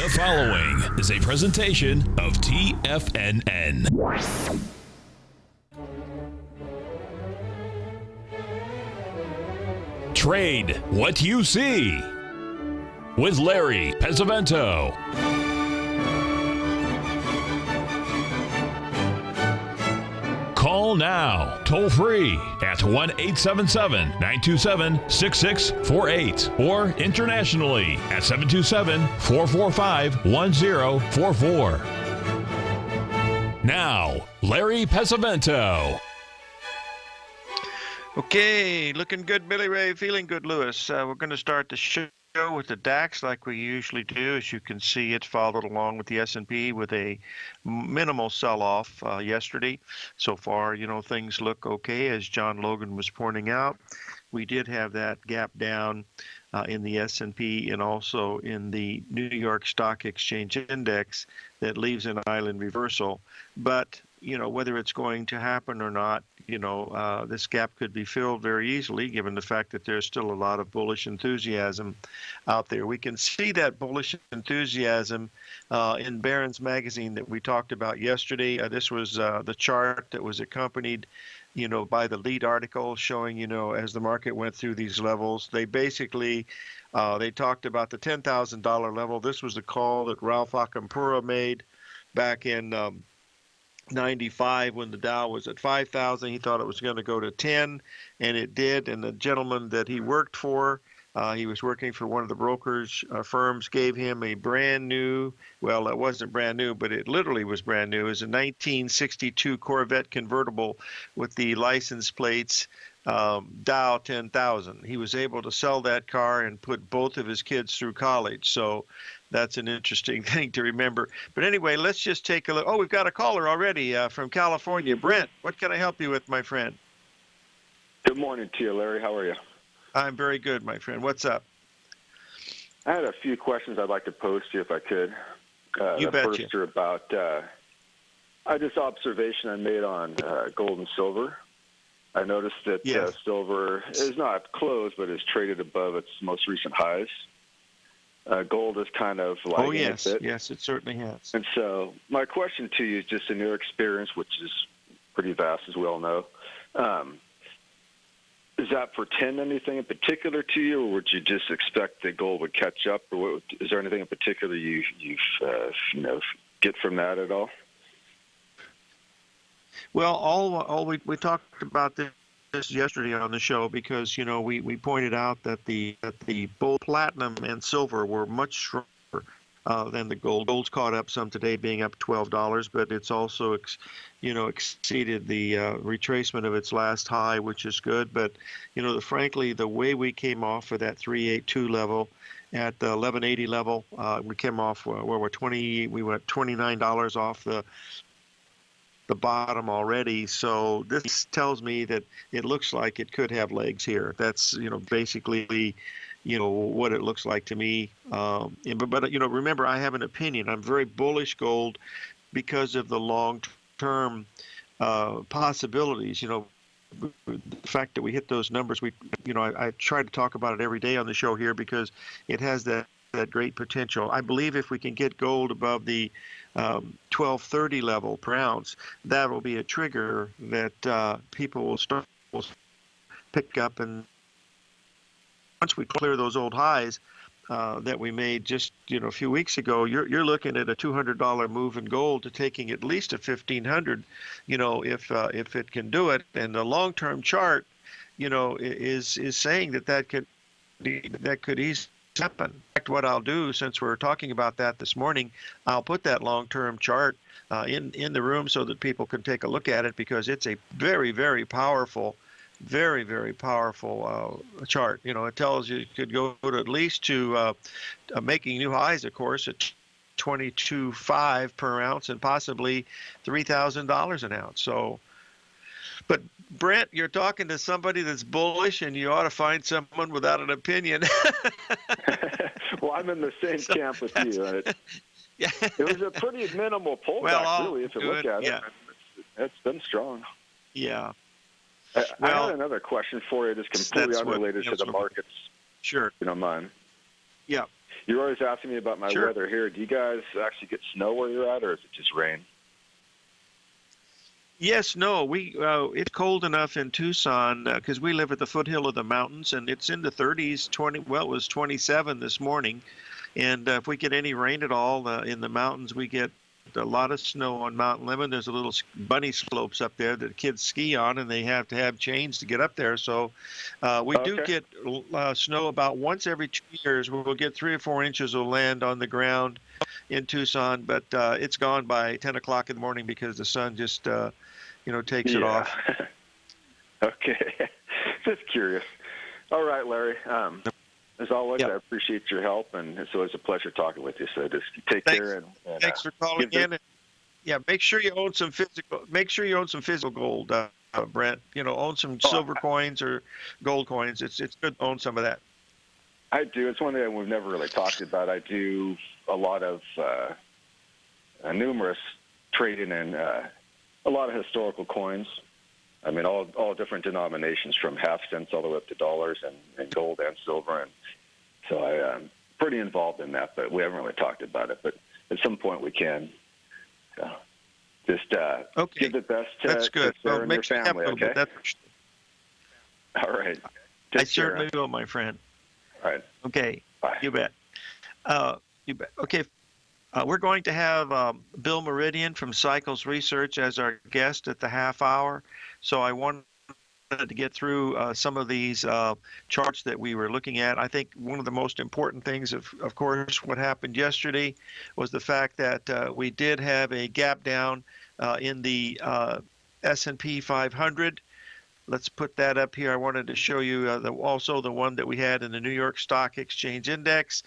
The following is a presentation of TFNN. Trade what you see with Larry Pesavento. Call now, toll free at 1-877-927-6648 or internationally at 727-445-1044. Now, Larry Pesavento. Okay, looking good, Billy Ray. Feeling good, Lewis. We're going to start the show with the DAX like we usually do. As you can see, it's followed along with the S&P with a minimal sell-off yesterday. So far, things look okay, as John Logan was pointing out. We did have that gap down in the S&P and also in the New York Stock Exchange Index that leaves an island reversal. But whether it's going to happen or not, this gap could be filled very easily given the fact that there's still a lot of bullish enthusiasm out there. We can see that bullish enthusiasm in Barron's magazine that we talked about yesterday. This was the chart that was accompanied by the lead article showing, as the market went through these levels, they basically, they talked about the $10,000 level. This was the call that Ralph Akampura made back in 95 when the Dow was at 5,000. He thought it was going to go to 10, and it did. And the gentleman that he worked for, he was working for one of the brokers firms, gave him a brand new, well, it wasn't brand new, but it literally was brand new. It was a 1962 Corvette convertible with the license plates Dow 10,000. He was able to sell that car and put both of his kids through college. So that's an interesting thing to remember. But anyway, let's just take a look. Oh, we've got a caller already from California. Brent, what can I help you with, my friend? Good morning to you, Larry. How are you? I'm very good, my friend. What's up? I had a few questions I'd like to pose to you if I could. You betcha. First are about this observation I made on gold and silver. I noticed that Yes. silver is not closed, but is traded above its most recent highs. Gold is kind of lagging Oh, yes. a bit. Yes, it certainly has. And so my question to you is just in your experience, which is pretty vast, as we all know, does that portend anything in particular to you, or would you just expect that gold would catch up, or is there anything in particular you get from that at all? Well, we talked about this yesterday on the show because we pointed out that the both platinum and silver were much stronger than the gold. Gold's caught up some today, being up $12, but it's also exceeded the retracement of its last high, which is good. But frankly, the way we came off of that 382 level at the 1180 level, we came off where we went $29 off the bottom already. So this tells me that it looks like it could have legs here. That's basically what it looks like to me. But remember, I have an opinion. I'm very bullish gold because of the long-term possibilities. The fact that we hit those numbers, I try to talk about it every day on the show here because it has that great potential. I believe if we can get gold above the 1230 level per ounce, that will be a trigger that people will start pick up, and once we clear those old highs that we made just a few weeks ago, you're looking at a $200 move in gold to taking at least a $1,500. If it can do it, and the long-term chart, is saying that could easily happen. In fact, what I'll do, since we're talking about that this morning, I'll put that long-term chart in the room so that people can take a look at it, because it's a very, very powerful, very, very powerful chart. It tells you it could go to at least to making new highs, of course, at 22.5 per ounce and possibly $3,000 an ounce. So, but Brent, you're talking to somebody that's bullish, and you ought to find someone without an opinion. Well, I'm in the same camp with you. It was a pretty minimal pullback, really, if you look at it. It's been strong. Yeah. I had another question for you, just completely unrelated to the markets. Sure. If you don't mind. Yeah. You're always asking me about my Sure. weather here. Do you guys actually get snow where you're at, or is it just rain? Yes, no, it's cold enough in Tucson because we live at the foothill of the mountains, and it's in the 30s. It was 27 this morning, and if we get any rain at all in the mountains, we get a lot of snow on Mount Lemmon. There's a little bunny slopes up there that kids ski on, and they have to have chains to get up there. So we do Okay. get snow about once every 2 years. We'll get 3 or 4 inches of land on the ground in Tucson, but it's gone by 10 o'clock in the morning because the sun just takes it off. Okay. Just curious. All right, Larry. As always, Yep. I appreciate your help, and it's always a pleasure talking with you. So just take care. And Thanks for calling give in. And, yeah, make sure you own some physical gold, Brent. Own some silver coins or gold coins. It's good to own some of that. I do. It's one thing we've never really talked about. I do a lot of numerous trading in a lot of historical coins. I mean, all different denominations, from half cents all the way up to dollars, and gold and silver. And so I'm pretty involved in that, but we haven't really talked about it. But at some point we can. So just Okay. give the best to That's good. Sarah Well, and your make sure you have a family, little okay? bit. That's All right. I Take care. certainly will, my friend. All right. Okay. Bye. You bet. You bet. Okay. We're going to have Bill Meridian from Cycles Research as our guest at the half hour. So I wanted to get through some of these charts that we were looking at. I think one of the most important things, of course, what happened yesterday was the fact that we did have a gap down in the S&P 500. Let's put that up here. I wanted to show you also the one that we had in the New York Stock Exchange Index.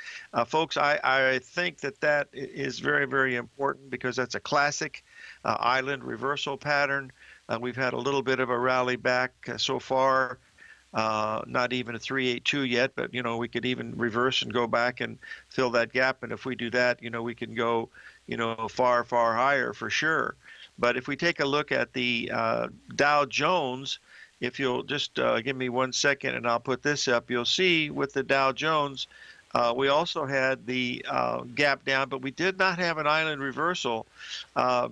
Folks, I think that is very, very important because that's a classic island reversal pattern. We've had a little bit of a rally back so far, not even a 382 yet, but, we could even reverse and go back and fill that gap. And if we do that, we can go, far, far higher for sure. But if we take a look at the Dow Jones, if you'll just give me 1 second and I'll put this up, you'll see with the Dow Jones, we also had the gap down, but we did not have an island reversal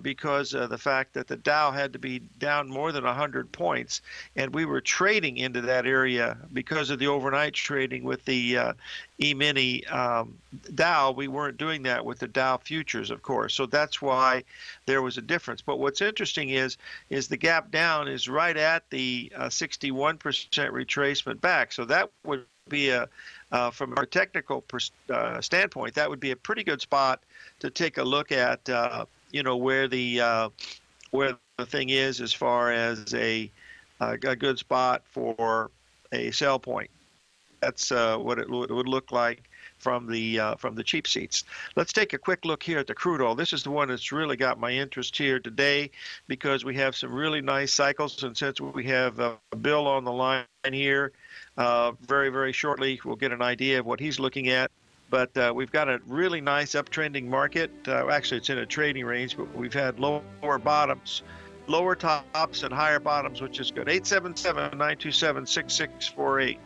because of the fact that the Dow had to be down more than 100 points, and we were trading into that area because of the overnight trading with the E-mini Dow. We weren't doing that with the Dow futures, of course, so that's why there was a difference. But what's interesting is the gap down is right at the 61% retracement back, so that would be from our technical standpoint, that would be a pretty good spot to take a look at, where the thing is as far as a good spot for a sell point. That's what it would look like from the cheap seats. Let's take a quick look here at the crude oil. This is the one that's really got my interest here today because we have some really nice cycles, and since we have Bill on the line here, very, very shortly we'll get an idea of what he's looking at. But we've got a really nice uptrending market. Actually, it's in a trading range, but we've had lower bottoms, lower tops, and higher bottoms, which is good. 877-927-6648.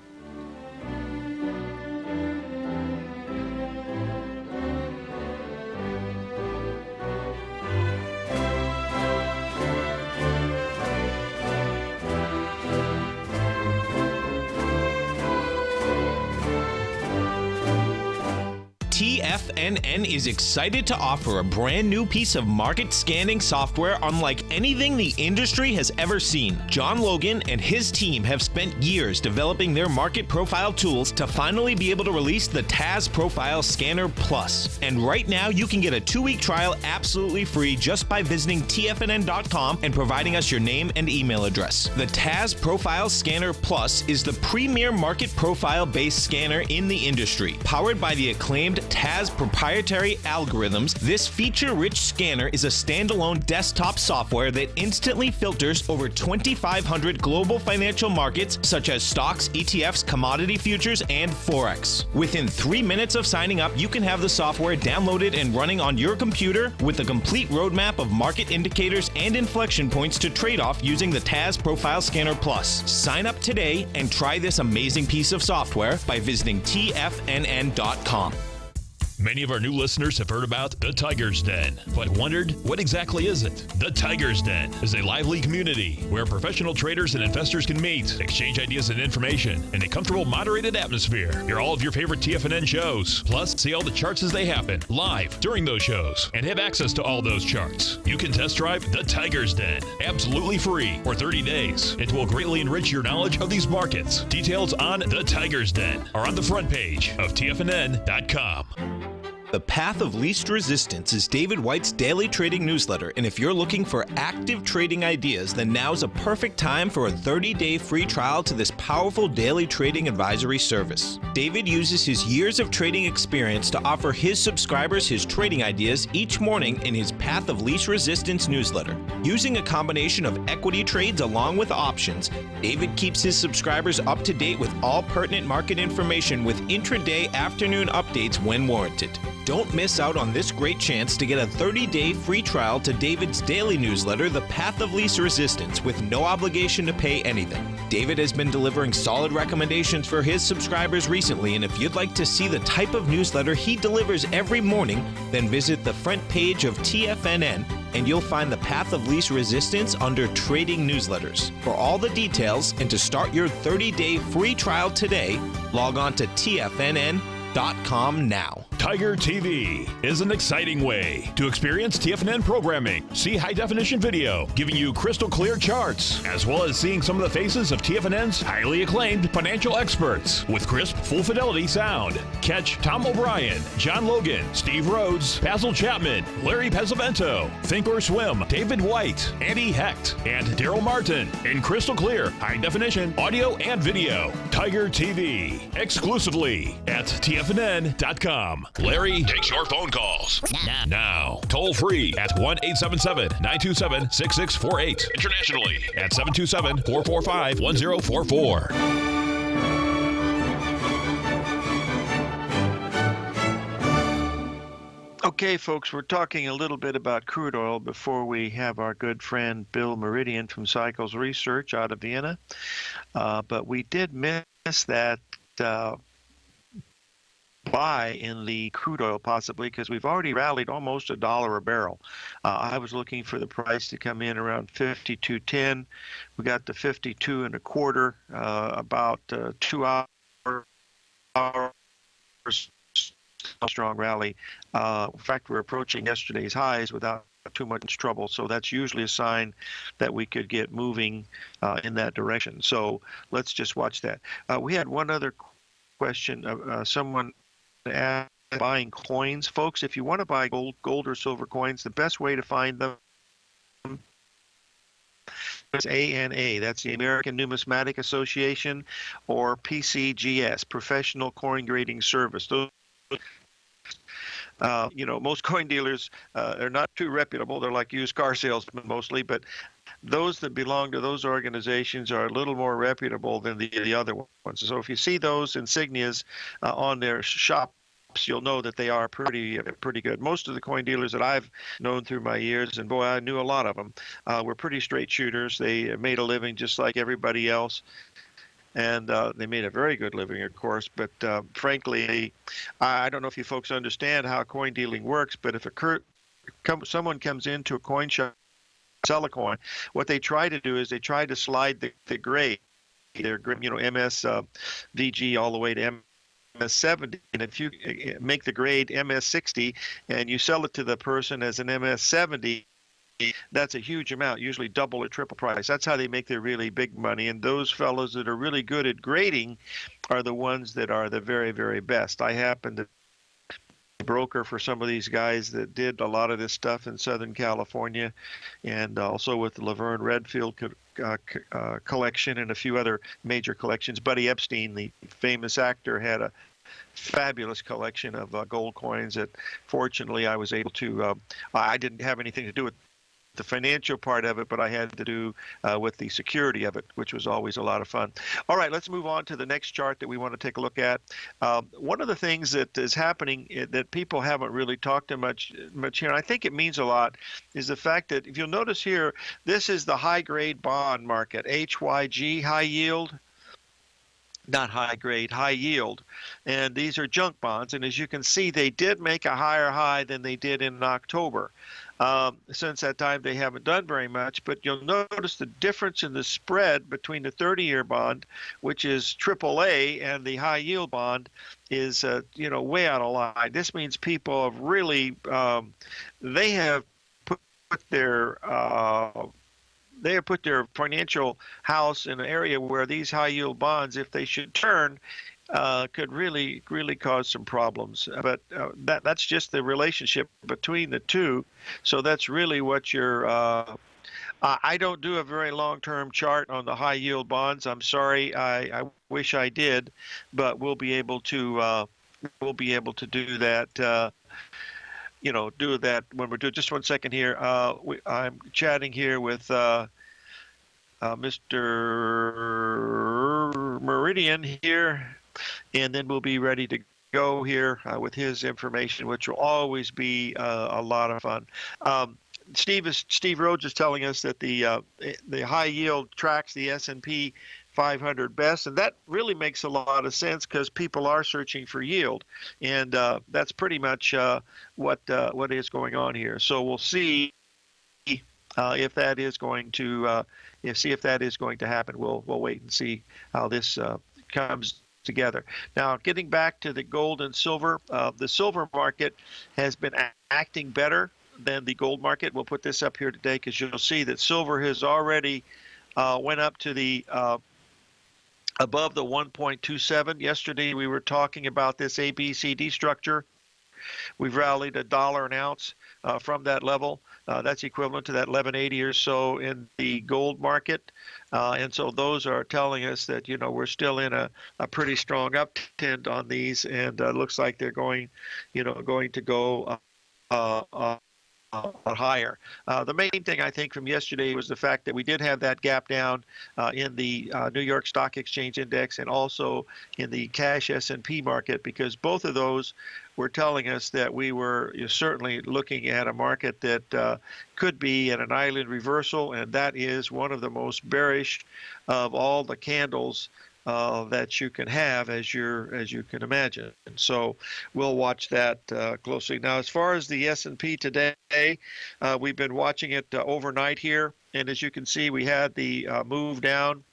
TFNN is excited to offer a brand new piece of market scanning software unlike anything the industry has ever seen. John Logan and his team have spent years developing their market profile tools to finally be able to release the TAS Profile Scanner Plus. And right now you can get a 2-week trial absolutely free just by visiting TFNN.com and providing us your name and email address. The TAS Profile Scanner Plus is the premier market profile based scanner in the industry, powered by the acclaimed TAS proprietary algorithms, this feature-rich scanner is a standalone desktop software that instantly filters over 2,500 global financial markets such as stocks, ETFs, commodity futures, and Forex. Within 3 minutes of signing up, you can have the software downloaded and running on your computer with a complete roadmap of market indicators and inflection points to trade off using the TAS Profile Scanner Plus. Sign up today and try this amazing piece of software by visiting TFNN.com. Many of our new listeners have heard about the Tiger's Den, but wondered, what exactly is it? The Tiger's Den is a lively community where professional traders and investors can meet, exchange ideas and information in a comfortable, moderated atmosphere. Hear all of your favorite TFNN shows, plus see all the charts as they happen live during those shows, and have access to all those charts. You can test drive the Tiger's Den absolutely free for 30 days. It will greatly enrich your knowledge of these markets. Details on the Tiger's Den are on the front page of TFNN.com. The Path of Least Resistance is David White's daily trading newsletter, and if you're looking for active trading ideas, then now's a perfect time for a 30-day free trial to this powerful daily trading advisory service. David uses his years of trading experience to offer his subscribers his trading ideas each morning in his Path of Least Resistance newsletter. Using a combination of equity trades along with options, David keeps his subscribers up to date with all pertinent market information with intraday afternoon updates when warranted. Don't miss out on this great chance to get a 30-day free trial to David's daily newsletter, The Path of Least Resistance, with no obligation to pay anything. David has been delivering solid recommendations for his subscribers recently, and if you'd like to see the type of newsletter he delivers every morning, then visit the front page of TFNN and you'll find the Path of Least Resistance under Trading Newsletters. For all the details and to start your 30-day free trial today, log on to TFNN.com now. Tiger TV is an exciting way to experience TFNN programming. See high-definition video giving you crystal clear charts, as well as seeing some of the faces of TFNN's highly acclaimed financial experts with crisp, full-fidelity sound. Catch Tom O'Brien, John Logan, Steve Rhodes, Basil Chapman, Larry Pesavento, Think or Swim, David White, Andy Hecht, and Daryl Martin in crystal clear, high-definition audio and video. Tiger TV, exclusively at TFNN.com. Larry takes your phone calls now. Toll free at 1-877-927-6648. Internationally at 727-445-1044. Okay, folks, we're talking a little bit about crude oil before we have our good friend Bill Meridian from Cycles Research out of Vienna. But we did miss that buy in the crude oil possibly because we've already rallied almost $1 a barrel. I was looking for the price to come in around 52.10. We got to 52 and a quarter, about 2 hours. Strong rally. In fact, we're approaching yesterday's highs without too much trouble, so that's usually a sign that we could get moving in that direction. So let's just watch that. We had one other question. Someone asked buying coins. Folks, if you want to buy gold or silver coins, the best way to find them is ANA. That's the American Numismatic Association, or PCGS, Professional Coin Grading Service. Those most coin dealers are not too reputable. They're like used car salesmen mostly, but those that belong to those organizations are a little more reputable than the other ones. So if you see those insignias on their shops, you'll know that they are pretty good. Most of the coin dealers that I've known through my years, and boy, I knew a lot of them, were pretty straight shooters. They made a living just like everybody else. And they made a very good living, of course. But frankly, I don't know if you folks understand how coin dealing works, but if someone comes into a coin shop, sell a coin, what they try to do is they try to slide the grade, their MS VG all the way to MS70. And if you make the grade MS60 and you sell it to the person as an MS70, that's a huge amount, usually double or triple price. That's how they make their really big money. And those fellows that are really good at grading are the ones that are the very, very best. I happen to be a broker for some of these guys that did a lot of this stuff in Southern California, and also with the Laverne Redfield collection and a few other major collections. Buddy Epstein, the famous actor, had a fabulous collection of gold coins that fortunately I was able to, I didn't have anything to do with the financial part of it, but I had to do with the security of it, which was always a lot of fun. All right, let's move on to the next chart that we want to take a look at. One of the things that is happening that people haven't really talked to much here, and I think it means a lot, is the fact that if you'll notice here, this is the high-grade bond market, HYG, high yield. Not high grade, high yield. And these are junk bonds. And as you can see, they did make a higher high than they did in October. Since that time, they haven't done very much. But you'll notice the difference in the spread between the 30-year bond, which is AAA, and the high yield bond is, way out of line. This means people have really, they have put their financial house in an area where these high yield bonds, if they should turn, could really cause some problems. But that's just the relationship between the two. So that's really what you're. I don't do a very long-term chart on the high yield bonds. I'm sorry. I wish I did, but we'll be able to do that. Do that when we're doing. Just one second here. I'm chatting here with Mr. Meridian here, and then we'll be ready to go here with his information, which will always be a lot of fun. Steve Rhodes is telling us that the high yield tracks the S&P 500 best, and that really makes a lot of sense because people are searching for yield, and that's pretty much what is going on here. So we'll see if that is going to happen. We'll wait and see how this comes together. Now, getting back to the gold and silver, the silver market has been acting better than the gold market. We'll put this up here today because you'll see that silver has already went up to the above the 1.27. Yesterday we were talking about this ABCD structure. We've rallied $1 an ounce from that level. That's equivalent to that 1180 or so in the gold market. And so those are telling us that, we're still in a pretty strong uptrend on these, and looks like they're going to go higher. The main thing I think from yesterday was the fact that we did have that gap down in the New York Stock Exchange Index and also in the cash S&P market, because both of those were telling us that we were certainly looking at a market that could be at an island reversal, and that is one of the most bearish of all the candles that you can have, as you can imagine. And so we'll watch that closely. Now, as far as the S&P today, we've been watching it overnight here, and as you can see, we had the move down,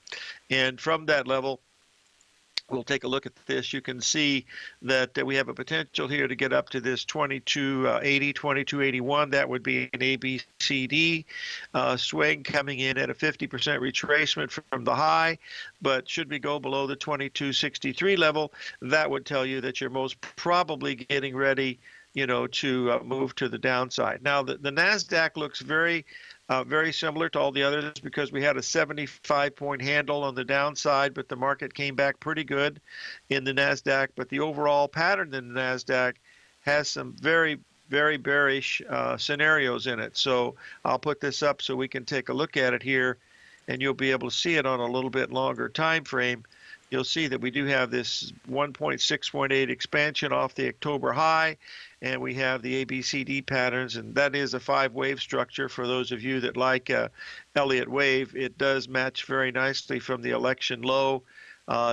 and from that level, we'll take a look at this. You can see that we have a potential here to get up to this 2280, 2281. That would be an ABCD swing coming in at a 50% retracement from the high. But should we go below the 2263 level, that would tell you that you're most probably getting ready, to move to the downside. Now, the NASDAQ looks very similar to all the others because we had a 75-point handle on the downside, but the market came back pretty good in the NASDAQ. But the overall pattern in the NASDAQ has some very, very bearish scenarios in it. So I'll put this up so we can take a look at it here, and you'll be able to see it on a little bit longer time frame. You'll see that we do have this 1.618 expansion off the October high, and we have the ABCD patterns, and that is a 5-wave structure. For those of you that like Elliott wave, it does match very nicely from the election low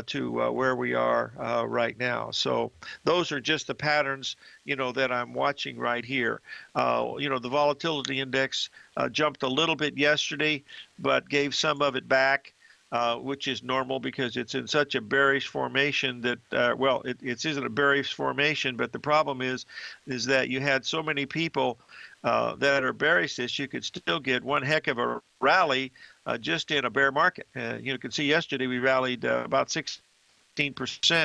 to where we are right now. So those are just the patterns, that I'm watching right here. The volatility index jumped a little bit yesterday, but gave some of it back. Which is normal because it's in such a bearish formation that, it isn't a bearish formation, but the problem is that you had so many people that are bearish this, you could still get one heck of a rally just in a bear market. You can see yesterday we rallied about 16%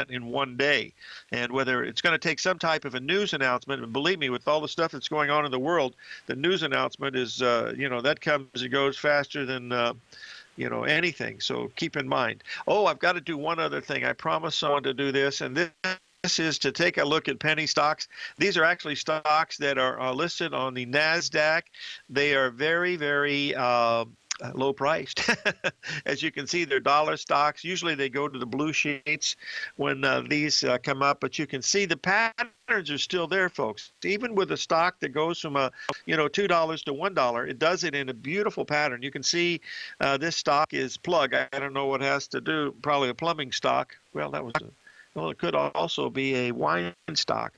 in one day. And whether it's going to take some type of a news announcement, and believe me, with all the stuff that's going on in the world, the news announcement is, that comes and goes faster than anything. So keep in mind. Oh, I've got to do one other thing. I promised someone to do this, and is to take a look at penny stocks. These are actually stocks that are listed on the NASDAQ. They are very, very low priced. As you can see, they're dollar stocks. Usually they go to the blue sheets when these come up, but you can see the patterns are still there, folks. Even with a stock that goes from $2 to $1, it does it in a beautiful pattern. You can see this stock is plug. I don't know what it has to do. Probably a plumbing stock. Well, it could also be a wine stock.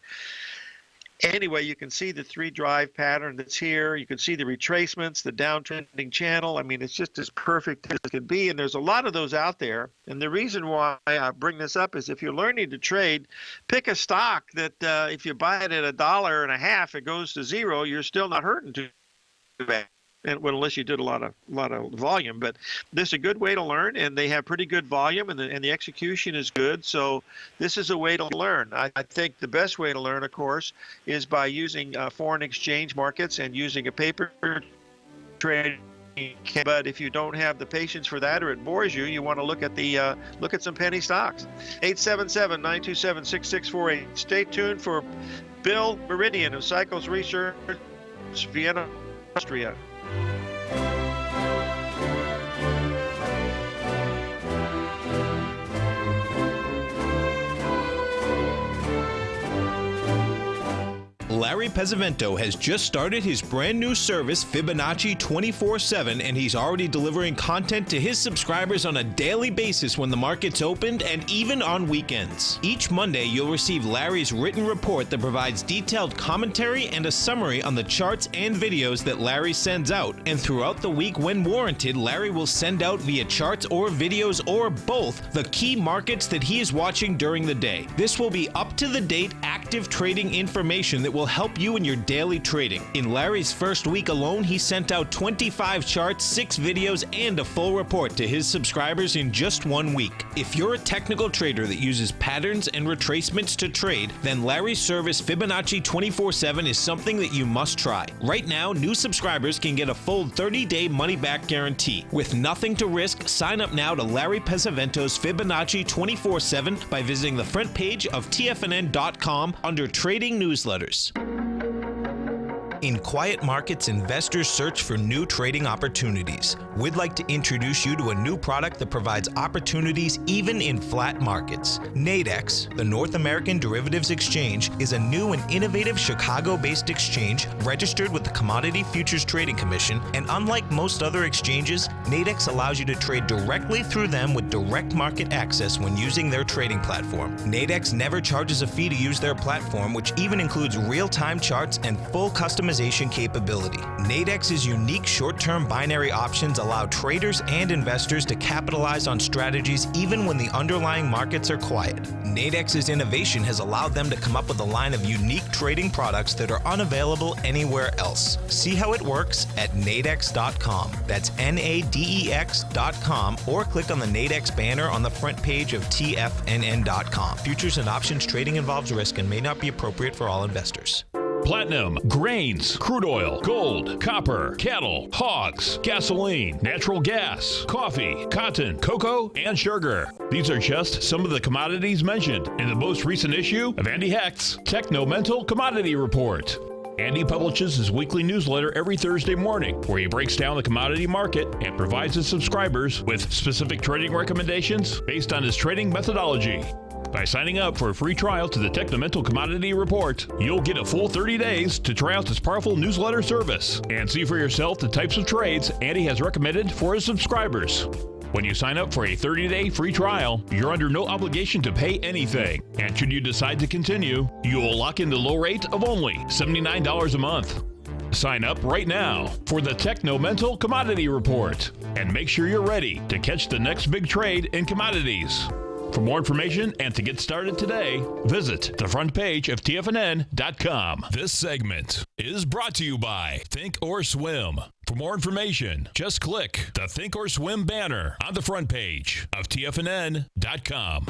Anyway, you can see the 3-drive pattern that's here. You can see the retracements, the downtrending channel. I mean, it's just as perfect as it can be, and there's a lot of those out there. And the reason why I bring this up is if you're learning to trade, pick a stock that if you buy it at $1.50, it goes to zero, you're still not hurting too bad. And unless you did a lot of volume, but this is a good way to learn, and they have pretty good volume, and the execution is good. So this is a way to learn. I think the best way to learn, of course, is by using foreign exchange markets and using a paper trade. But if you don't have the patience for that, or it bores you, you want to look at some penny stocks. 877-927-6648. Stay tuned for Bill Meridian of Cycles Research, Vienna, Austria. Larry Pesavento has just started his brand new service, Fibonacci 24/7, and he's already delivering content to his subscribers on a daily basis when the market's opened and even on weekends. Each Monday, you'll receive Larry's written report that provides detailed commentary and a summary on the charts and videos that Larry sends out. And throughout the week, when warranted, Larry will send out via charts or videos or both the key markets that he is watching during the day. This will be up-to-the-date, active trading information that will help you in your daily trading. In Larry's first week alone, he sent out 25 charts, 6 videos, and a full report to his subscribers in just 1 week. If you're a technical trader that uses patterns and retracements to trade, then Larry's service Fibonacci 24/7 is something that you must try. Right now, new subscribers can get a full 30-day money-back guarantee. With nothing to risk, sign up now to Larry Pesavento's Fibonacci 24/7 by visiting the front page of TFNN.com under Trading Newsletters. In quiet markets, investors search for new trading opportunities. We'd like to introduce you to a new product that provides opportunities even in flat markets. Nadex, the North American Derivatives Exchange, is a new and innovative Chicago-based exchange registered with the Commodity Futures Trading Commission, and unlike most other exchanges, Nadex allows you to trade directly through them with direct market access when using their trading platform. Nadex never charges a fee to use their platform, which even includes real-time charts and full customization capability. Nadex's unique short-term binary options allow traders and investors to capitalize on strategies even when the underlying markets are quiet. Nadex's innovation has allowed them to come up with a line of unique trading products that are unavailable anywhere else. See how it works at nadex.com. That's NADEX.com, or click on the Nadex banner on the front page of TFNN.com. Futures and options trading involves risk and may not be appropriate for all investors. Platinum, grains, crude oil, gold, copper, cattle, hogs, gasoline, natural gas, coffee, cotton, cocoa, and sugar. These are just some of the commodities mentioned in the most recent issue of Andy Hecht's Techno-Mental Commodity Report. Andy publishes his weekly newsletter every Thursday morning, where he breaks down the commodity market and provides his subscribers with specific trading recommendations based on his trading methodology. By signing up for a free trial to the Techno-Mental Commodity Report, you'll get a full 30 days to try out this powerful newsletter service and see for yourself the types of trades Andy has recommended for his subscribers. When you sign up for a 30-day free trial, you're under no obligation to pay anything. And should you decide to continue, you will lock in the low rate of only $79 a month. Sign up right now for the Techno-Mental Commodity Report and make sure you're ready to catch the next big trade in commodities. For more information and to get started today, visit the front page of TFNN.com. This segment is brought to you by Think or Swim. For more information, just click the Think or Swim banner on the front page of TFNN.com.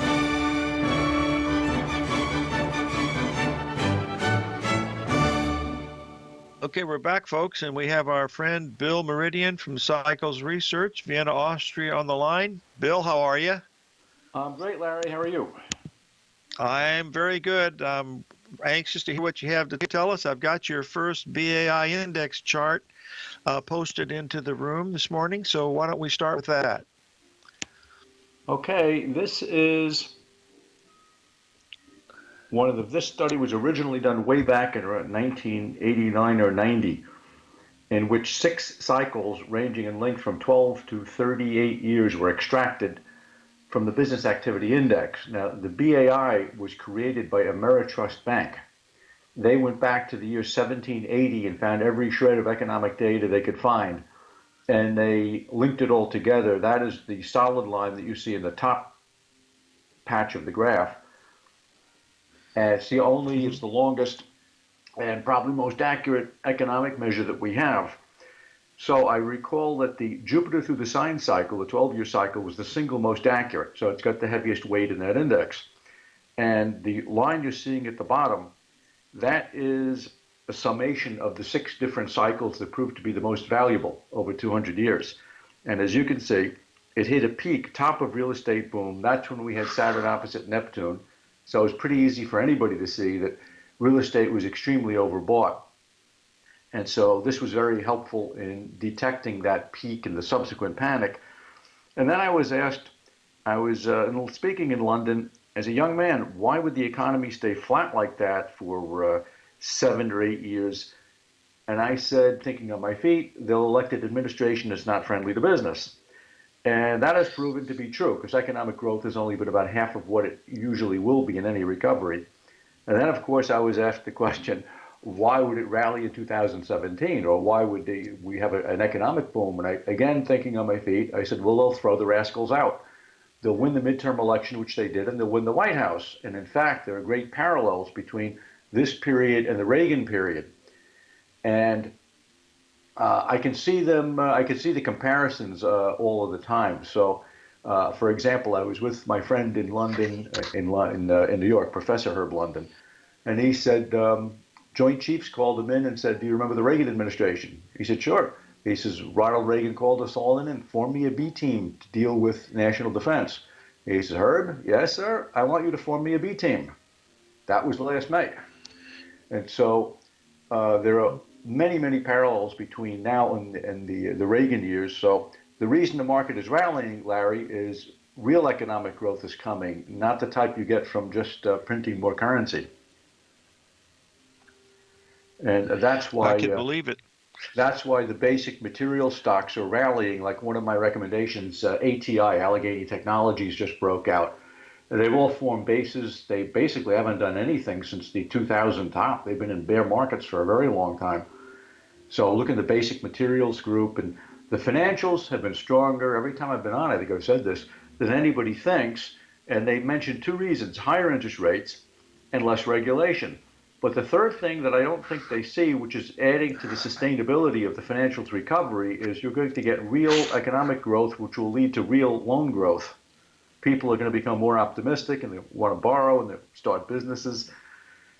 Okay, we're back, folks, and we have our friend Bill Meridian from Cycles Research, Vienna, Austria, on the line. Bill, how are you? I'm great, Larry. How are you? I'm very good. I'm anxious to hear what you have to tell us. I've got your first BAI index chart posted into the room this morning, so why don't we start with that? Okay, this study was originally done way back in around 1989 or 90, in which 6 cycles ranging in length from 12 to 38 years were extracted from the Business Activity Index. Now, the BAI was created by Ameritrust Bank. They went back to the year 1780 and found every shred of economic data they could find, and they linked it all together. That is the solid line that you see in the top patch of the graph. And it's the longest and probably most accurate economic measure that we have. So I recall that the Jupiter through the sign cycle, the 12-year cycle, was the single most accurate. So it's got the heaviest weight in that index. And the line you're seeing at the bottom, that is a summation of the 6 different cycles that proved to be the most valuable over 200 years. And as you can see, it hit a peak, top of real estate boom. That's when we had Saturn opposite Neptune. So it was pretty easy for anybody to see that real estate was extremely overbought. And so this was very helpful in detecting that peak and the subsequent panic. And then I was asked, I was speaking in London as a young man, why would the economy stay flat like that for 7 or 8 years? And I said, thinking on my feet, they'll elect an administration that's not friendly to business. And that has proven to be true, because economic growth has only been about half of what it usually will be in any recovery. And then, of course, I was asked the question, why would it rally in 2017? Or why would we have an economic boom? And I, again, thinking on my feet, I said, well, they'll throw the rascals out. They'll win the midterm election, which they did, and they'll win the White House. And in fact, there are great parallels between this period and the Reagan period. And I can see them. I can see the comparisons all of the time. So, for example, I was with my friend in London, in New York, Professor Herb London, and he said Joint Chiefs called him in and said, "Do you remember the Reagan administration?" He said, "Sure." He says, "Ronald Reagan called us all in and formed me a B team to deal with national defense." He says, "Herb, yes, sir. I want you to form me a B team." That was last May, and so there are many parallels between now and the Reagan years. So the reason the market is rallying, Larry, is real economic growth is coming, not the type you get from just printing more currency. And that's why I can believe it. That's why the basic material stocks are rallying. Like one of my recommendations, ATI, Allegheny Technologies, just broke out. They've all formed bases. They basically haven't done anything since the 2000 top. They've been in bear markets for a very long time. So look at the basic materials group, and the financials have been stronger. Every time I've been on, I think I've said this, than anybody thinks. And they mentioned 2 reasons: higher interest rates and less regulation. But the third thing that I don't think they see, which is adding to the sustainability of the financials recovery, is you're going to get real economic growth, which will lead to real loan growth. People are going to become more optimistic and they want to borrow and they start businesses.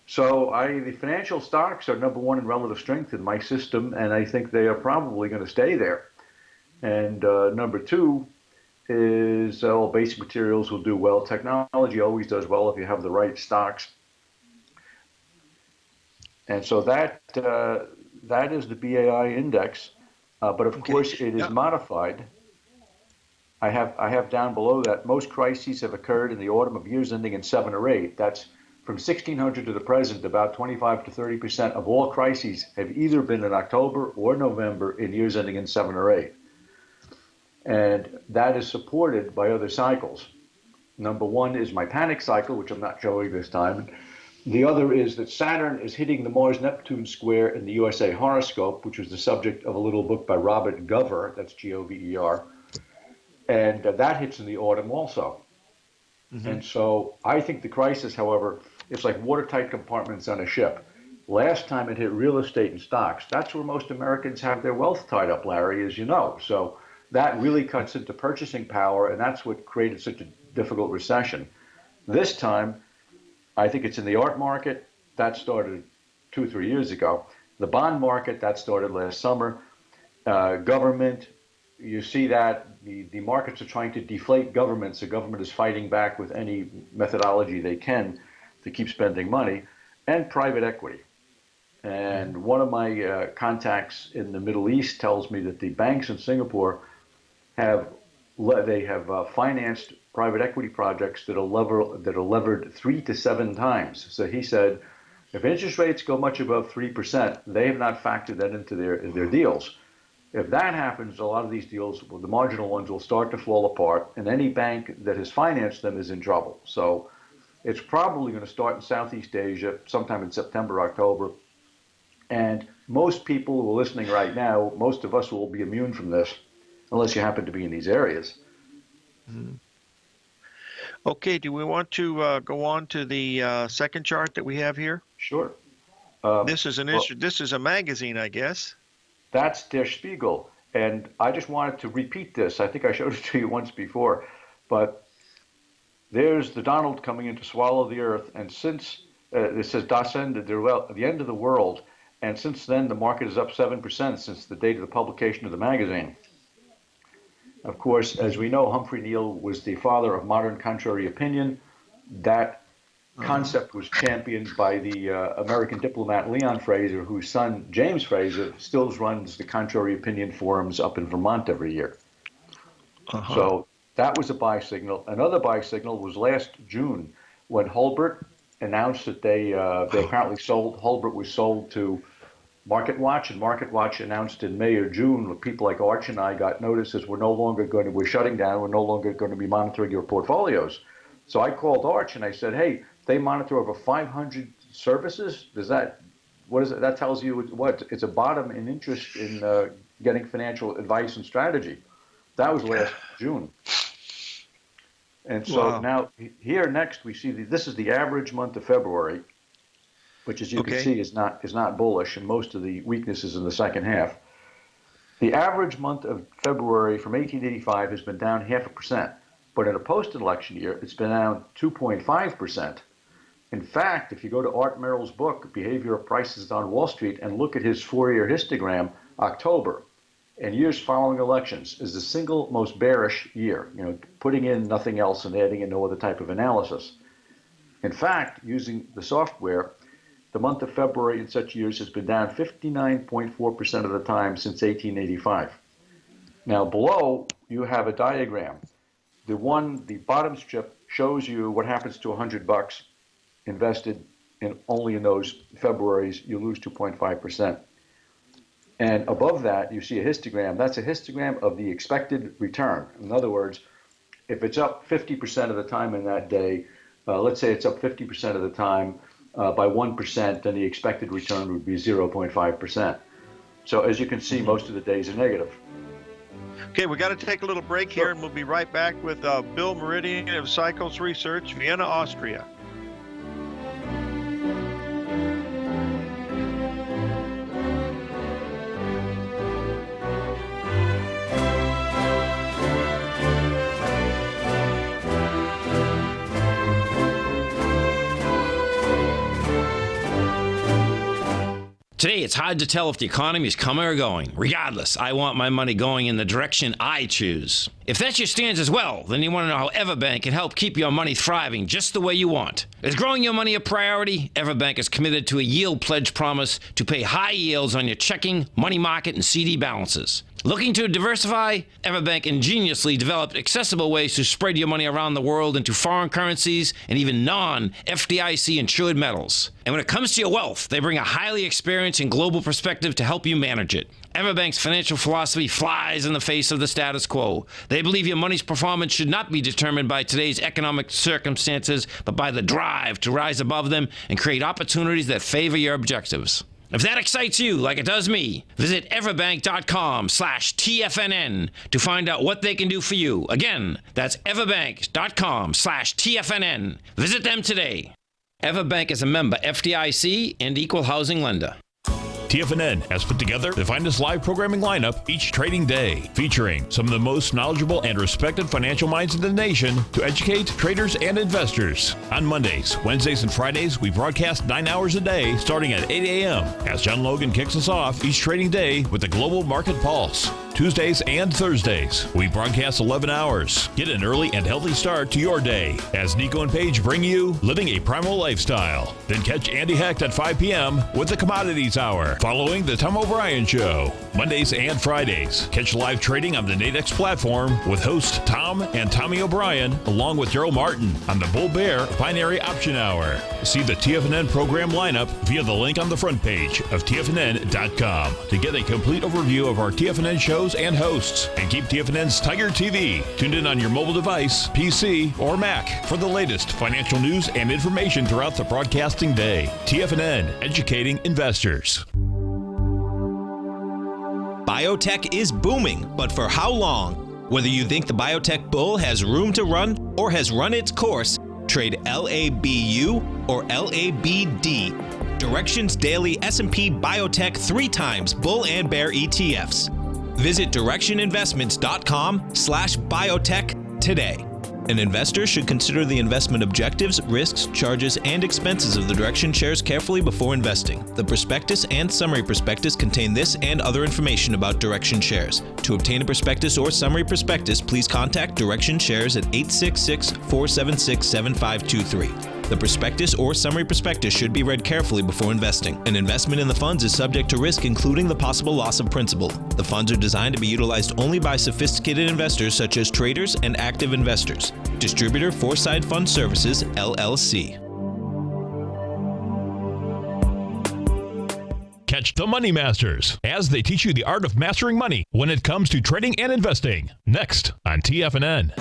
So the financial stocks are number 1 in relative strength in my system, and I think they are probably going to stay there. And number 2 is basic materials will do well. Technology always does well if you have the right stocks. And so that is the BAI index, but of course it is modified. I have down below that most crises have occurred in the autumn of years ending in 7 or 8. That's from 1600 to the present. About 25 to 30% of all crises have either been in October or November in years ending in 7 or 8, and that is supported by other cycles. Number 1 is my panic cycle, which I'm not showing this time. The other is that Saturn is hitting the Mars-Neptune square in the USA horoscope, which was the subject of a little book by Robert Gover, that's Gover, and that hits in the autumn also. Mm-hmm. And so I think the crisis, however, it's like watertight compartments on a ship. Last time it hit real estate and stocks. That's where most Americans have their wealth tied up, Larry, as you know. So that really cuts into purchasing power, and that's what created such a difficult recession. This time, I think it's in the art market. That started 2 or 3 years ago. The bond market, that started last summer. Government, you see that the markets are trying to deflate governments. The government is fighting back with any methodology they can to keep spending money, and private equity. And one of my contacts in the Middle East tells me that the banks in Singapore have financed private equity projects that are levered 3 to 7 times. So he said, if interest rates go much above 3%, they have not factored that into their deals. If that happens, a lot of these deals, the marginal ones, will start to fall apart, and any bank that has financed them is in trouble. So it's probably going to start in Southeast Asia sometime in September, October. And most people who are listening right now, most of us will be immune from this, unless you happen to be in these areas. Mm-hmm. Okay, do we want to go on to the second chart that we have here? Sure. This is this is a magazine, I guess. That's Der Spiegel. And I just wanted to repeat this. I think I showed it to you once before. But there's the Donald coming in to swallow the earth. And since it says Das Ende der Welt, the end of the world, and since then the market is up 7% since the date of the publication of the magazine. Of course, as we know, Humphrey Neal was the father of modern contrary opinion. That concept was championed by the American diplomat Leon Fraser, whose son, James Fraser, still runs the contrary opinion forums up in Vermont every year. So that was a buy signal. Another buy signal was last June when Hulbert announced that they apparently sold, Hulbert was sold to MarketWatch, and MarketWatch announced in May or June, when people like Arch and I got notices, we're shutting down, we're no longer going to be monitoring your portfolios. So I called Arch and I said, hey, they monitor over 500 services. What is it? That tells you what? It's a bottom in interest in getting financial advice and strategy. That was last June. And so now here next we see this is the average month of February, which as you can see is not bullish, and most of the weakness is in the second half. The average month of February from 1885 has been down 0.5%, but in a post-election year, it's been down 2.5%. In fact, if you go to Art Merrill's book, Behavior of Prices on Wall Street, and look at his 4-year histogram, October and years following elections is the single most bearish year, putting in nothing else and adding in no other type of analysis. In fact, using the software, the month of February in such years has been down 59.4% of the time since 1885. Now below, you have a diagram. The bottom strip shows you what happens to $100 invested only in those Februarys. You lose 2.5%. And above that, you see a histogram. That's a histogram of the expected return. In other words, if it's up 50% of the time in that day, let's say it's up 50% of the time by 1%, then the expected return would be 0.5%. So as you can see, most of the days are negative. Okay, we got to take a little break here, and we'll be right back with Bill Meridian of Cycles Research, Vienna, Austria. Today, it's hard to tell if the economy is coming or going. Regardless, I want my money going in the direction I choose. If that's your stance as well, then you want to know how Everbank can help keep your money thriving just the way you want. Is growing your money a priority? Everbank is committed to a yield pledge promise to pay high yields on your checking, money market, and CD balances. Looking to diversify? Everbank ingeniously developed accessible ways to spread your money around the world into foreign currencies and even non-FDIC insured metals. And when it comes to your wealth, they bring a highly experienced and global perspective to help you manage it. Everbank's financial philosophy flies in the face of the status quo. They believe your money's performance should not be determined by today's economic circumstances, but by the drive to rise above them and create opportunities that favor your objectives. If that excites you like it does me, visit everbank.com/TFNN to find out what they can do for you. Again, that's everbank.com/TFNN. Visit them today. Everbank is a member FDIC and equal housing lender. TFNN has put together the finest live programming lineup each trading day, featuring some of the most knowledgeable and respected financial minds in the nation to educate traders and investors. On Mondays, Wednesdays, and Fridays, we broadcast 9 hours a day starting at 8 a.m. as John Logan kicks us off each trading day with the Global Market Pulse. Tuesdays and Thursdays. We broadcast 11 hours. Get an early and healthy start to your day as Nico and Paige bring you Living a Primal Lifestyle. Then catch Andy Hecht at 5 p.m. with the Commodities Hour following the Tom O'Brien Show. Mondays and Fridays. Catch live trading on the Nadex platform with host Tom and Tommy O'Brien along with Daryl Martin on the Bull Bear Binary Option Hour. See the TFNN program lineup via the link on the front page of TFNN.com to get a complete overview of our TFNN shows and hosts. And keep TFNN's Tiger TV tuned in on your mobile device, PC, or Mac for the latest financial news and information throughout the broadcasting day. TFNN, educating investors. Biotech is booming, but for how long? Whether you think the biotech bull has room to run or has run its course, trade LABU or LABD. Direction's daily S&P Biotech 3 times bull and bear ETFs. Visit directioninvestments.com/biotech today. An investor should consider the investment objectives, risks, charges, and expenses of the Direction shares carefully before investing. The prospectus and summary prospectus contain this and other information about Direction shares. To obtain a prospectus or summary prospectus, please contact Direction shares at 866-476-7523. The prospectus or summary prospectus should be read carefully before investing. An investment in the funds is subject to risk, including the possible loss of principal. The funds are designed to be utilized only by sophisticated investors such as traders and active investors. Distributor Foreside Fund Services, LLC. Catch the Money Masters as they teach you the art of mastering money when it comes to trading and investing. Next on TFNN.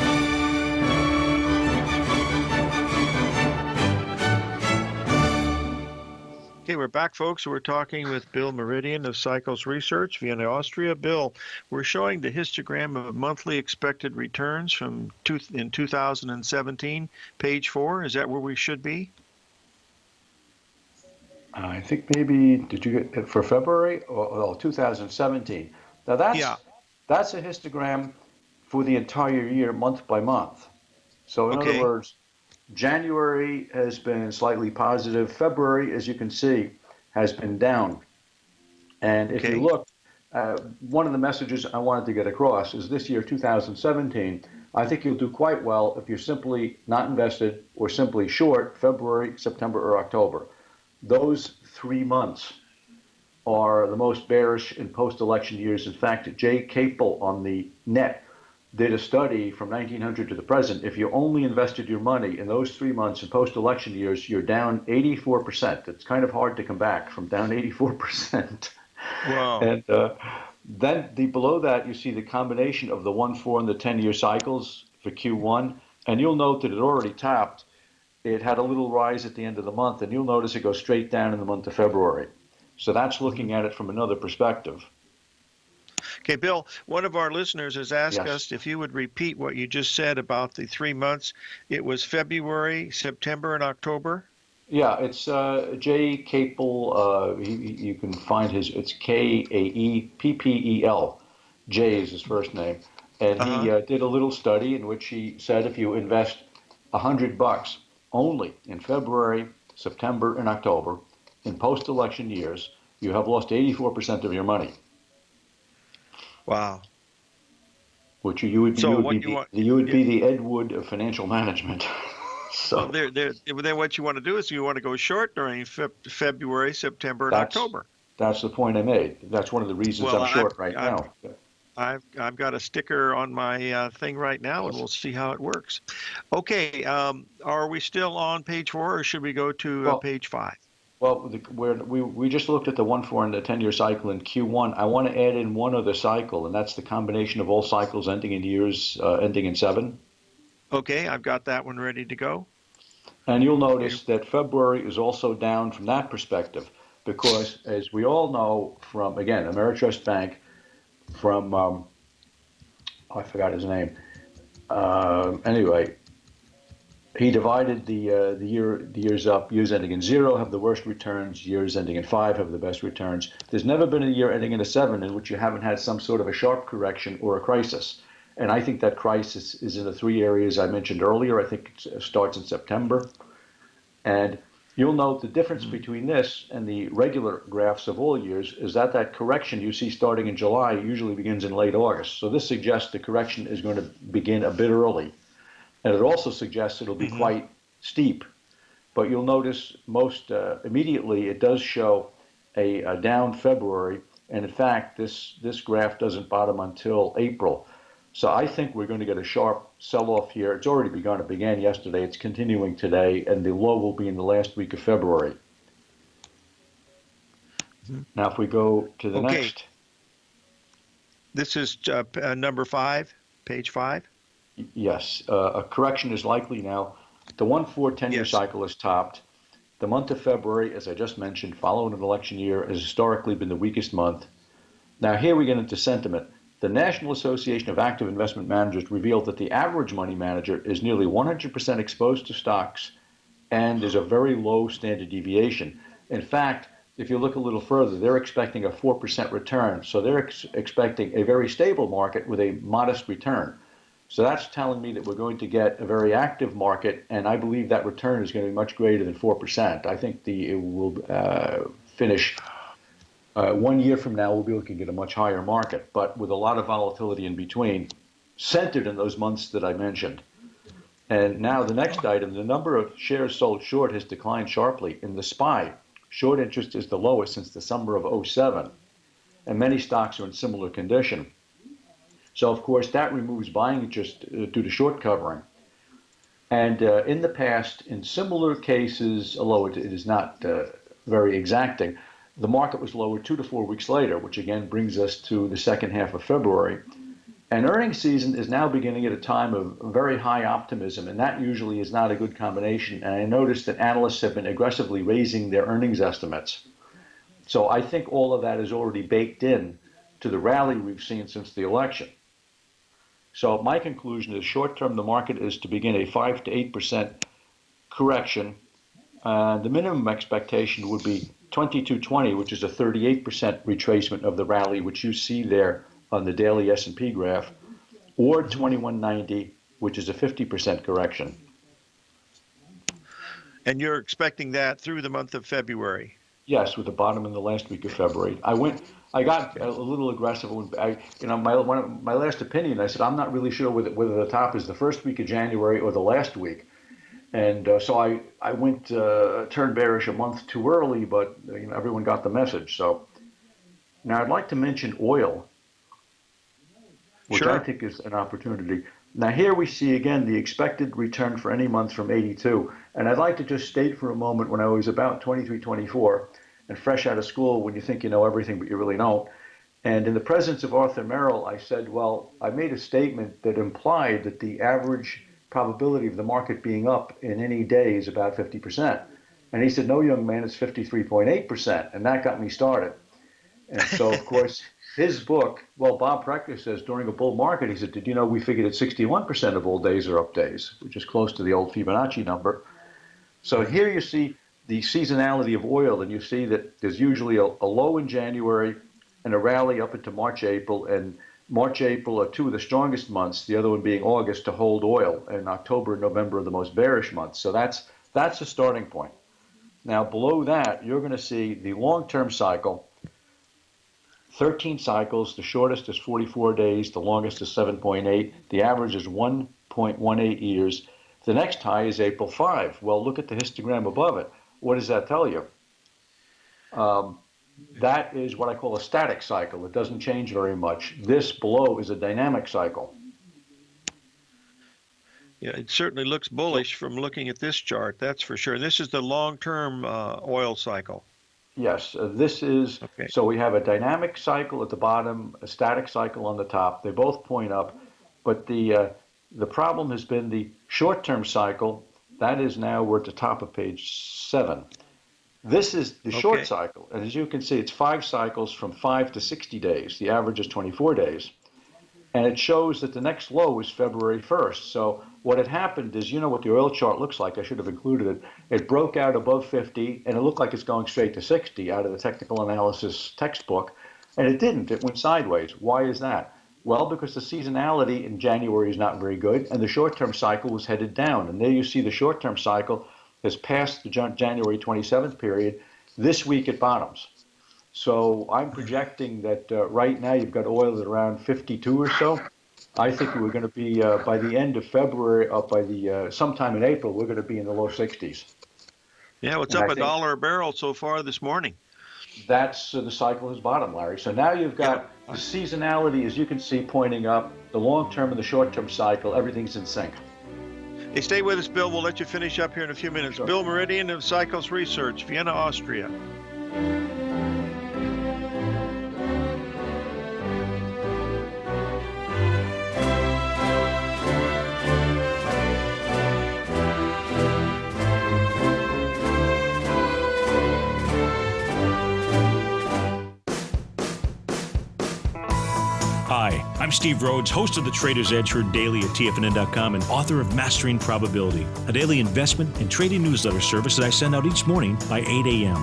Okay, we're back, folks. We're talking with Bill Meridian of Cycles Research, Vienna, Austria. Bill, we're showing the histogram of monthly expected returns in 2017, page 4. Is that where we should be? I think maybe, did you get it for February or 2017? Now that's a histogram for the entire year, month by month. So in other words, January has been slightly positive. February, as you can see, has been down. And if you look, one of the messages I wanted to get across is this year, 2017, I think you'll do quite well if you're simply not invested or simply short February, September, or October. Those 3 months are the most bearish in post-election years. In fact, Jay Capel on the net did a study from 1900 to the present. If you only invested your money in those 3 months in post-election years, you're down 84%. It's kind of hard to come back from down 84%. Wow. And then below that, you see the combination of the 1, 4, and the 10-year cycles for Q1. And you'll note that it already tapped. It had a little rise at the end of the month, and you'll notice it goes straight down in the month of February. So that's looking at it from another perspective. Okay, Bill, one of our listeners has asked us if you would repeat what you just said about the 3 months. It was February, September, and October? Yeah, it's Jay Capel. You can find it's Kaeppel. Jay is his first name. And he did a little study in which he said if you invest $100 only in February, September, and October in post-election years, you have lost 84% of your money. Wow. Which you would be the Ed Wood of financial management. So then what you want to do is you want to go short during February, September, and October. That's the point I made. That's one of the reasons I'm short right now. I've got a sticker on my thing right now, and we'll see how it works. Okay, are we still on page 4, or should we go to page 5? Well, we just looked at the 1, 4, and the 10-year cycle in Q1. I want to add in one other cycle, and that's the combination of all cycles ending in years ending in 7. Okay, I've got that one ready to go. And you'll notice that February is also down from that perspective because, as we all know from, again, Ameritrust Bank, from, I forgot his name. Anyway, he divided the years up. Years ending in 0 have the worst returns. Years ending in 5 have the best returns. There's never been a year ending in a 7 in which you haven't had some sort of a sharp correction or a crisis. And I think that crisis is in the 3 areas I mentioned earlier. I think it starts in September. And You'll note the difference between this and the regular graphs of all years is that that correction you see starting in July usually begins in late August. So this suggests the correction is going to begin a bit early. And it also suggests it'll be quite steep. But you'll notice most immediately it does show a down February. And in fact, this graph doesn't bottom until April. So I think we're going to get a sharp sell-off here. It's already begun. It began yesterday. It's continuing today. And the low will be in the last week of February. Now, if we go to the next. This is number 5, page 5. Yes, a correction is likely now. The 1-4 10-year cycle is topped. The month of February, as I just mentioned, following an election year, has historically been the weakest month. Now, here we get into sentiment. The National Association of Active Investment Managers revealed that the average money manager is nearly 100% exposed to stocks, and there's a very low standard deviation. In fact, if you look a little further, they're expecting a 4% return. So they're expecting a very stable market with a modest return. So that's telling me that we're going to get a very active market, and I believe that return is going to be much greater than 4%. I think it will finish 1 year from now, we'll be looking at a much higher market, but with a lot of volatility in between, centered in those months that I mentioned. And now the next item, the number of shares sold short has declined sharply. In the SPY, short interest is the lowest since the summer of '07, and many stocks are in similar condition. So, of course, that removes buying interest due to short covering. And in the past, in similar cases, although it is not very exacting, the market was lower 2 to 4 weeks later, which again brings us to the second half of February. And earnings season is now beginning at a time of very high optimism, and that usually is not a good combination. And I noticed that analysts have been aggressively raising their earnings estimates. So I think all of that is already baked in to the rally we've seen since the election. So my conclusion is short-term, the market is to begin a 5 to 8% correction. The minimum expectation would be 2220, which is a 38% retracement of the rally, which you see there on the daily S&P graph, or 2190, which is a 50% correction. And you're expecting that through the month of February? Yes, with the bottom in the last week of February. I got a little aggressive. My last opinion, I said, I'm not really sure whether the top is the first week of January or the last week. And so I went turned bearish a month too early, but everyone got the message. So now I'd like to mention oil, which I think is an opportunity. Now here we see again the expected return for any month from 82. And I'd like to just state for a moment, when I was about 23, 24, and fresh out of school, when you think you know everything but you really don't, and in the presence of Arthur Merrill, I said, well, I made a statement that implied that the average probability of the market being up in any day is about 50%. And he said, no, young man, it's 53.8%. And that got me started. And so, of course, his book, well, Bob Prechter says during a bull market, he said, did you know we figured that 61% of all days are up days, which is close to the old Fibonacci number. So here you see the seasonality of oil, and you see that there's usually a low in January and a rally up into March, April, and March, April are two of the strongest months, the other one being August to hold oil, and October and November are the most bearish months. So that's a starting point. Now below that, you're going to see the long-term cycle, 13 cycles, the shortest is 44 days, the longest is 7.8, the average is 1.18 years. The next high is April 5. Well, look at the histogram above it. What does that tell you? That is what I call a static cycle. It doesn't change very much. This below is a dynamic cycle. Yeah, it certainly looks bullish from looking at this chart, that's for sure. This is the long-term oil cycle. Yes, this is, so we have a dynamic cycle at the bottom, a static cycle on the top. They both point up, but the problem has been the short-term cycle. That is now, we're at the top of page 7. This is the short cycle, and as you can see, it's 5 cycles from 5 to 60 days. The average is 24 days, and it shows that the next low is February 1st. So what had happened is, you know what the oil chart looks like. I should have included it. It broke out above 50, and it looked like it's going straight to 60 out of the technical analysis textbook, and it didn't. It went sideways. Why is that? Well, because the seasonality in January is not very good, and the short-term cycle was headed down. And there you see the short-term cycle has passed the January 27th period. This week it bottoms. So I'm projecting that right now you've got oil at around 52 or so. I think we're going to be, by the end of February, by the sometime in April, we're going to be in the low 60s. Yeah, it's up $1 a barrel so far this morning. That's the cycle has bottomed, Larry. So now you've got the seasonality, as you can see, pointing up. The long-term and the short-term cycle, everything's in sync. Hey, stay with us, Bill. We'll let you finish up here in a few minutes. Sure. Bill Meridian of Cycles Research, Vienna, Austria. Hi, I'm Steve Rhodes, host of the Trader's Edge heard daily at TFNN.com and author of Mastering Probability, a daily investment and trading newsletter service that I send out each morning by 8 a.m.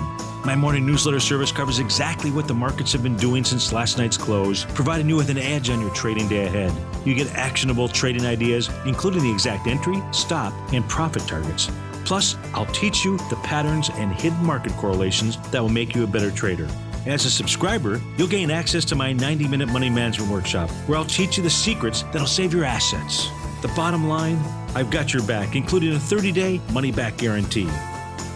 My morning newsletter service covers exactly what the markets have been doing since last night's close, providing you with an edge on your trading day ahead. You get actionable trading ideas, including the exact entry, stop, and profit targets. Plus, I'll teach you the patterns and hidden market correlations that will make you a better trader. As a subscriber, you'll gain access to my 90-minute money management workshop, where I'll teach you the secrets that'll save your assets. The bottom line, I've got your back, including a 30-day money-back guarantee.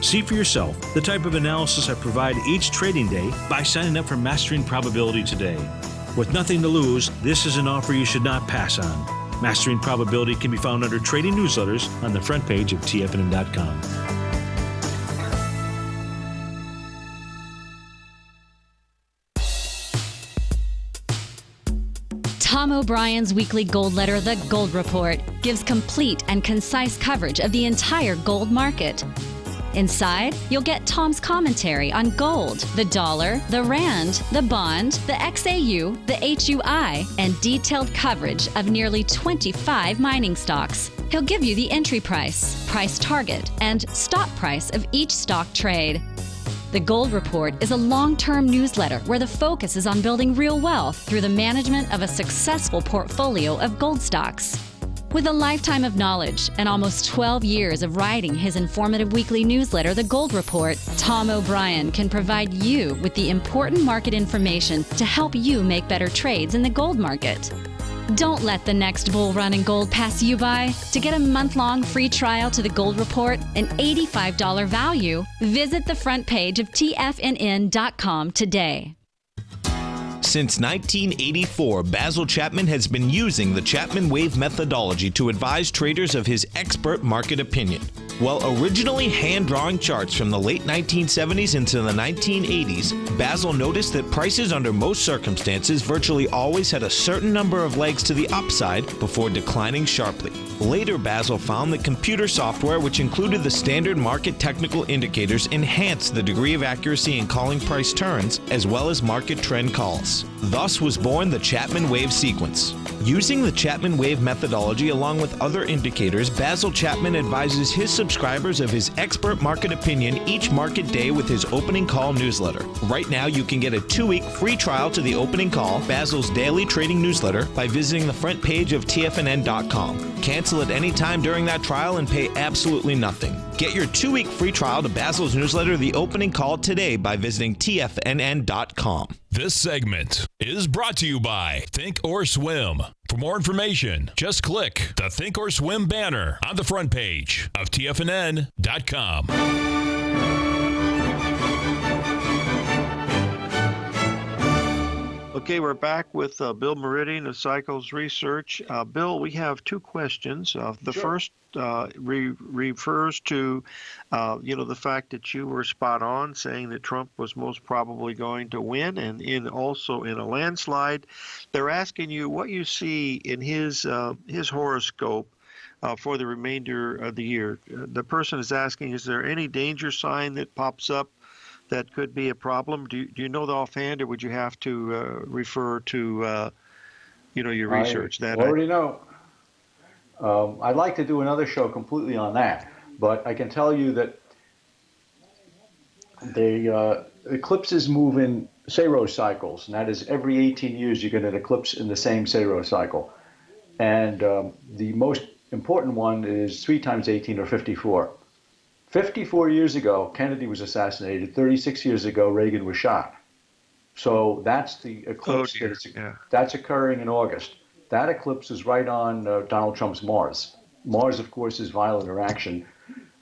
See for yourself the type of analysis I provide each trading day by signing up for Mastering Probability today. With nothing to lose, this is an offer you should not pass on. Mastering Probability can be found under Trading Newsletters on the front page of TFNN.com. Tom O'Brien's weekly gold letter, The Gold Report, gives complete and concise coverage of the entire gold market. Inside, you'll get Tom's commentary on gold, the dollar, the rand, the bond, the XAU, the HUI, and detailed coverage of nearly 25 mining stocks. He'll give you the entry price, price target, and stop price of each stock trade. The Gold Report is a long-term newsletter where the focus is on building real wealth through the management of a successful portfolio of gold stocks. With a lifetime of knowledge and almost 12 years of writing his informative weekly newsletter, The Gold Report, Tom O'Brien can provide you with the important market information to help you make better trades in the gold market. Don't let the next bull run in gold pass you by. To get a month-long free trial to the Gold Report, an $85 value, visit the front page of TFNN.com today. Since 1984, Basil Chapman has been using the Chapman Wave methodology to advise traders of his expert market opinion. While originally hand-drawing charts from the late 1970s into the 1980s, Basil noticed that prices under most circumstances virtually always had a certain number of legs to the upside before declining sharply. Later, Basil found that computer software, which included the standard market technical indicators, enhanced the degree of accuracy in calling price turns, as well as market trend calls. Thus was born the Chapman Wave sequence. Using the Chapman Wave methodology along with other indicators, Basil Chapman advises his subscribers of his expert market opinion each market day with his opening call newsletter. Right now, you can get a 2-week free trial to the opening call, Basil's daily trading newsletter, by visiting the front page of TFNN.com. Cancel at any time during that trial and pay absolutely nothing. Get your 2-week free trial to Basil's newsletter, The Opening Call, today by visiting TFNN.com. This segment is brought to you by Think or Swim. For more information, just click the Think or Swim banner on the front page of TFNN.com. Okay, we're back with Bill Meridian of Cycles Research. Bill, we have two questions. The first refers to, the fact that you were spot on saying that Trump was most probably going to win, and also in a landslide. They're asking you what you see in his horoscope for the remainder of the year. The person is asking, is there any danger sign that pops up that could be a problem? Do you know the offhand, or would you have to refer to your research? I already know. I'd like to do another show completely on that, but I can tell you that the eclipses move in Saros cycles, and that is every 18 years you get an eclipse in the same Saros cycle. And the most important one is 3 times 18 or 54. 54 years ago, Kennedy was assassinated. 36 years ago, Reagan was shot. So that's the eclipse that's occurring in August. That eclipse is right on Donald Trump's Mars. Mars, of course, is violent interaction.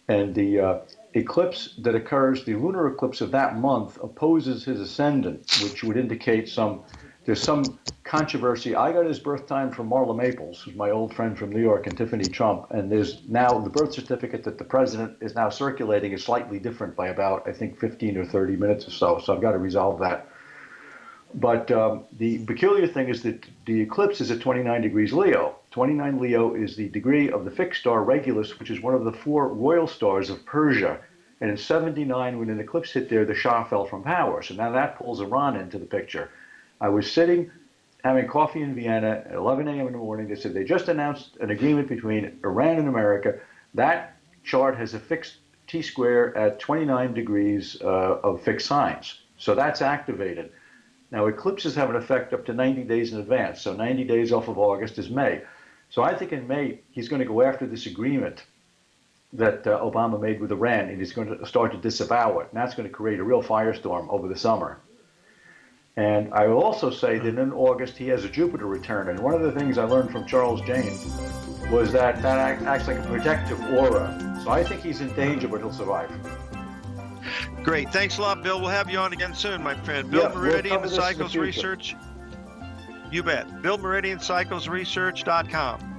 And the eclipse that occurs, the lunar eclipse of that month, opposes his ascendant, which would indicate there's some controversy. I got his birth time from Marla Maples, who's my old friend from New York, and Tiffany Trump. And there's now the birth certificate that the president is now circulating is slightly different by about, I think, 15 or 30 minutes or so. So I've got to resolve that. But the peculiar thing is that the eclipse is at 29 degrees Leo. 29 Leo is the degree of the fixed star Regulus, which is one of the 4 royal stars of Persia. And in 79, when an eclipse hit there, the Shah fell from power. So now that pulls Iran into the picture. I was sitting having coffee in Vienna at 11 a.m. in the morning. They said they just announced an agreement between Iran and America. That chart has a fixed T-square at 29 degrees of fixed signs. So that's activated. Now, eclipses have an effect up to 90 days in advance. So 90 days off of August is May. So I think in May, he's going to go after this agreement that Obama made with Iran, and he's going to start to disavow it. And that's going to create a real firestorm over the summer. And I will also say that in August, he has a Jupiter return. And one of the things I learned from Charles Jane was that acts like a protective aura. So I think he's in danger, but he'll survive. Great. Thanks a lot, Bill. We'll have you on again soon, my friend. Bill Meridian, Cycles Research. You bet. Bill Meridian, CyclesResearch.com.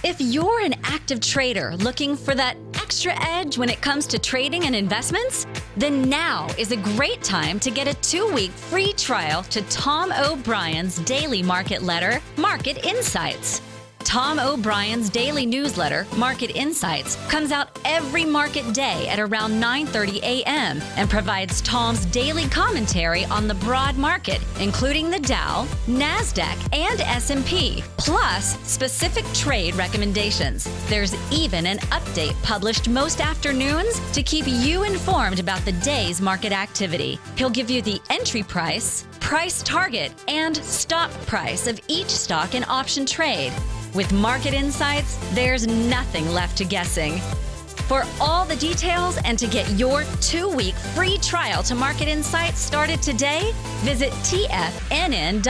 If you're an active trader looking for that extra edge when it comes to trading and investments, then now is a great time to get a 2-week free trial to Tom O'Brien's daily market letter, Market Insights. Tom O'Brien's daily newsletter, Market Insights, comes out every market day at around 9:30 a.m. and provides Tom's daily commentary on the broad market, including the Dow, NASDAQ, and S&P, plus specific trade recommendations. There's even an update published most afternoons to keep you informed about the day's market activity. He'll give you the entry price, price target, and stop price of each stock and option trade. With Market Insights, there's nothing left to guessing. For all the details and to get your 2-week free trial to Market Insights started today, visit TFNN.com.